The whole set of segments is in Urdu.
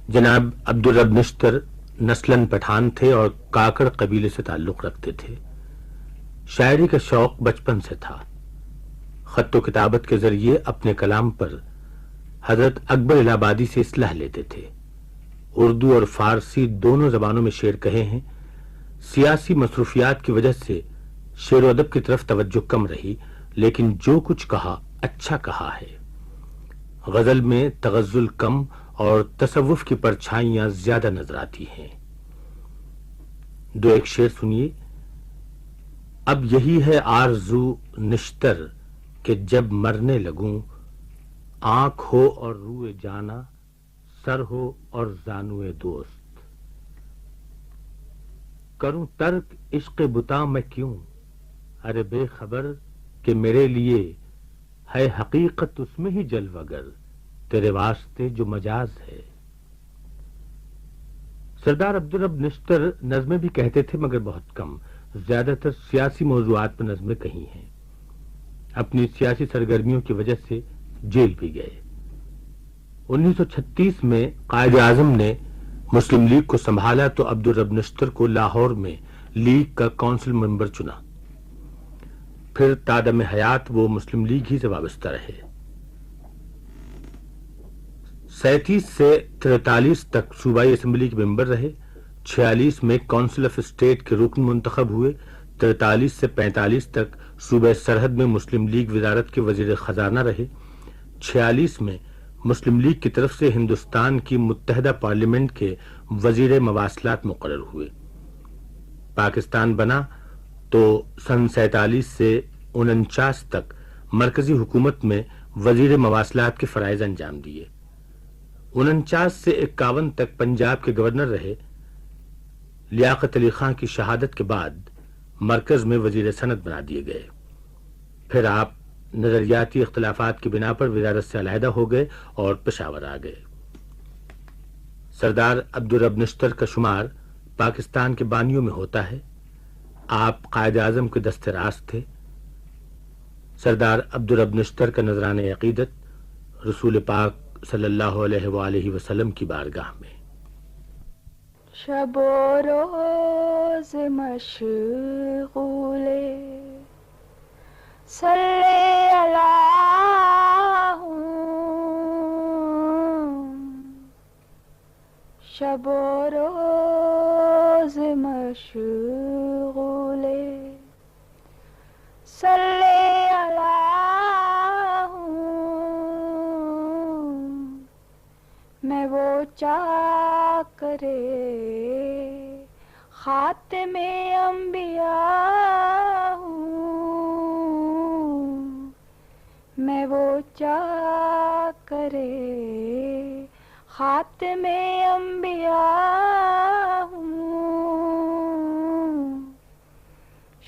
جناب عبدالرب نشتر نسلاً پٹھان تھے اور کاکڑ قبیلے سے تعلق رکھتے تھے۔ شاعری کا شوق بچپن سے تھا۔ خط و کتابت کے ذریعے اپنے کلام پر حضرت اکبر الہ آبادی سے اصلاح لیتے تھے۔ اردو اور فارسی دونوں زبانوں میں شعر کہے ہیں۔ سیاسی مصروفیات کی وجہ سے شعر و ادب کی طرف توجہ کم رہی، لیکن جو کچھ کہا اچھا کہا ہے۔ غزل میں تغزل کم اور تصوف کی پرچھائیاں زیادہ نظر آتی ہیں۔ دو ایک شعر سنیے۔ اب یہی ہے آرزو نشتر کہ جب مرنے لگوں، آنکھ ہو اور روئے جانا، سر ہو اور زانوئے دوست۔ کروں ترک عشق بتا میں کیوں، ارے بے خبر کہ میرے لیے ہے حقیقت اس میں ہی جلوہ گر، تیرے واسطے جو مجاز ہے۔ سردار عبدالرب نشتر نظمیں بھی کہتے تھے مگر بہت کم، زیادہ تر سیاسی موضوعات پر نظمیں کہی ہیں۔ اپنی سیاسی سرگرمیوں کی وجہ سے جیل بھی گئے۔ 1936 میں قائد اعظم نے مسلم لیگ کو سنبھالا تو عبدالرب نشتر کو لاہور میں لیگ کا کونسل ممبر چنا۔ پھر تادم حیات وہ مسلم لیگ ہی سے وابستہ رہے۔ 37 سے 43 تک صوبائی اسمبلی کے ممبر رہے۔ 46 میں کونسل آف اسٹیٹ کے رکن منتخب ہوئے۔ 43 سے 45 تک صوبہ سرحد میں مسلم لیگ وزارت کے وزیر خزانہ رہے۔ 46 میں مسلم لیگ کی طرف سے ہندوستان کی متحدہ پارلیمنٹ کے وزیر مواصلات مقرر ہوئے۔ پاکستان بنا تو سن 47 سے 49 تک مرکزی حکومت میں وزیر مواصلات کے فرائض انجام دیے۔ 49 سے 51 تک پنجاب کے گورنر رہے۔ لیاقت علی خان کی شہادت کے بعد مرکز میں وزیر صنعت بنا دیے گئے۔ پھر آپ نظریاتی اختلافات کی بنا پر وزارت سے علیحدہ ہو گئے اور پشاور آ گئے۔ سردار عبدالرب نشتر کا شمار پاکستان کے بانیوں میں ہوتا ہے۔ آپ قائد اعظم کے دست راست تھے۔ سردار عبدالرب نشتر کا نذرانہ عقیدت رسول پاک صلی اللہ علیہ وآلہ وسلم کی بارگاہ میں۔ شب و روز مشغول صلی اللہ ہوں، شب و روز مشغول صلی اللہ ہوں، میں وہ چاکرے خاتم انبیاء ہوں، میں وہ چاکرے خاتم انبیاء ہوں،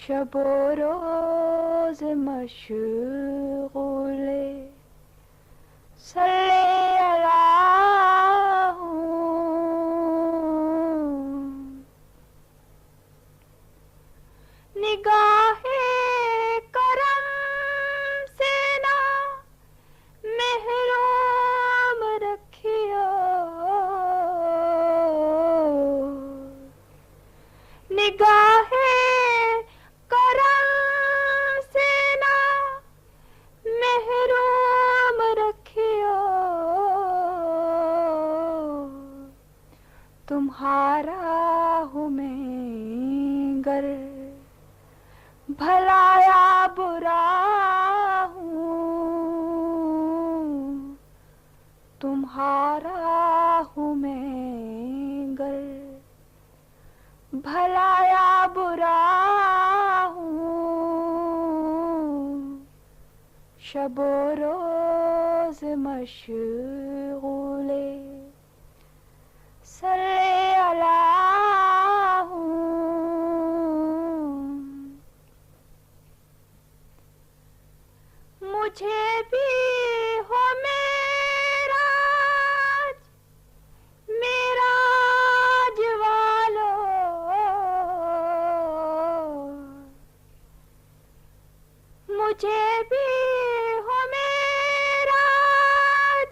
شب و روز مشغول صلی اللہ ہوں، نگاہ کرم سے نہ محروم رکھیو، نگاہ کرم سے نہ محروم رکھیو، تمہارا ہوں میں گر بھلا یا برا ہوں، تمہارا ہوں میں گر بھلا یا برا ہوں، شب و روز مشغول صلی اللہ ہوں، مجھے بھی ہو معراج، معراج والو، مجھے بھی ہو معراج،